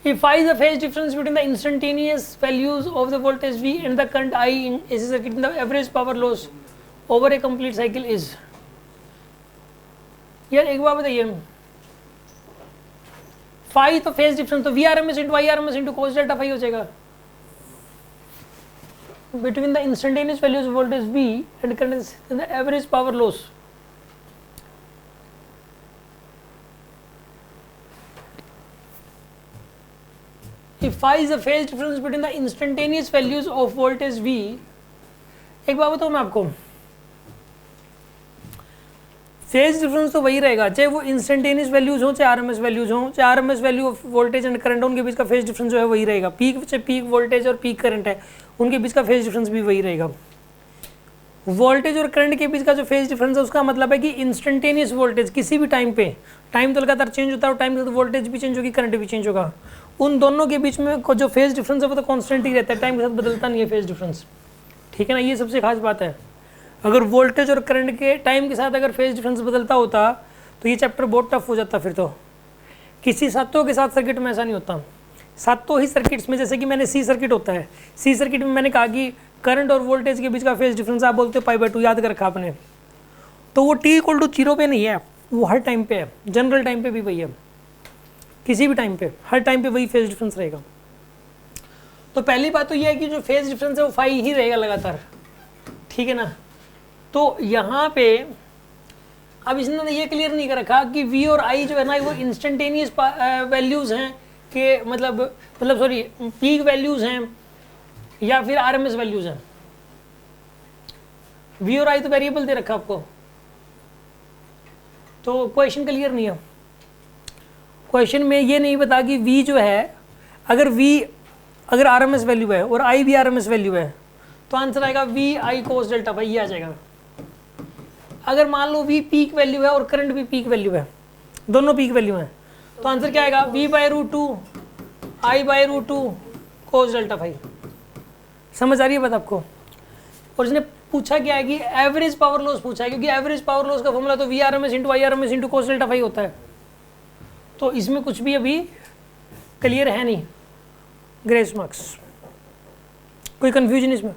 If I is the phase difference between the instantaneous values of the voltage V and the current I in AC circuit, the average power loss over a complete cycle is. यार एक बार बताइए, phi तो phase difference तो V R M S into I R M S into cos delta phi हो जाएगा between the instantaneous values of voltage V and current the average power loss. If phi is the phase difference between the instantaneous values of voltage V, एक बात बताऊँ मैं आपको, phase difference तो वही रहेगा चाहे वो इंस्टेंटेनियस वैल्यूज हो चाहे आरएमएस वैल्यूज हो, चाहे RMS value of voltage and current उनके बीच का फेज डिफरेंस जो है वही रहेगा. पीक चाहे पीक वोल्टेज और पीक करंट है उनके बीच का फेज डिफरेंस भी वही रहेगा. वोल्टेज और करंट के बीच का जो फेज डिफरेंस है उसका मतलब है कि इंस्टेंटेनियस वोल्टेज किसी भी टाइम पे, टाइम तो लगातार चेंज होता है और टाइम के साथ वोल्टेज भी चेंज होगी करंट भी चेंज होगा, उन दोनों के बीच में जो फेज डिफरेंस है वो तो कांस्टेंट ही रहता है, टाइम के साथ बदलता नहीं है फेज डिफरेंस. ठीक है ना, ये सबसे खास बात है. अगर वोल्टेज और करंट के टाइम के साथ अगर फेज डिफरेंस बदलता होता तो ये चैप्टर बहुत टफ हो जाता. फिर तो किसी सातों के साथ सर्किट में ऐसा नहीं होता. सातों ही सर्किट्स में, जैसे कि मैंने सी सर्किट होता है, सी सर्किट में मैंने कहा कि करंट और वोल्टेज के बीच का फेज डिफरेंस आप बोलते हो पाई/2, याद कर रखा आपने, तो वो t = 0 पे नहीं है, वो हर टाइम पे है, जनरल टाइम पे भी वही है, किसी भी टाइम पे हर टाइम पे वही फेज डिफरेंस रहेगा. तो पहली बात तो ये है कि जो फेज डिफरेंस है वो फाई ही रहेगा लगातार. ठीक है ना. तो यहाँ पे अब इसने ये क्लियर नहीं कर रखा कि V और I जो है ना वो इंस्टेंटेनियस वैल्यूज हैं कि मतलब सॉरी पीक वैल्यूज हैं या फिर आरएमएस वैल्यूज हैं. V और I तो वेरिएबल दे रखा आपको, तो क्वेश्चन क्लियर नहीं है. क्वेश्चन में ये नहीं बता कि V जो है, अगर आरएमएस वैल्यू है और I भी आरएमएस वैल्यू है तो आंसर आएगा V I cos delta phi, ये आ जाएगा. अगर मान लो V पीक वैल्यू है और करंट भी पीक वैल्यू है, दोनों पीक वैल्यू हैं, तो आंसर क्या आएगा V/√2 I/√2 cos delta phi. समझ आ रही है बात आपको. और इसने पूछा क्या है कि एवरेज पावर लॉस पूछा है, क्योंकि एवरेज पावर लॉस का फॉर्मूला तो VRMS into IRMS into cos delta phi होता है. तो इसमें कुछ भी अभी क्लियर है नहीं, ग्रेस मार्क्स. कोई कंफ्यूजन इसमें?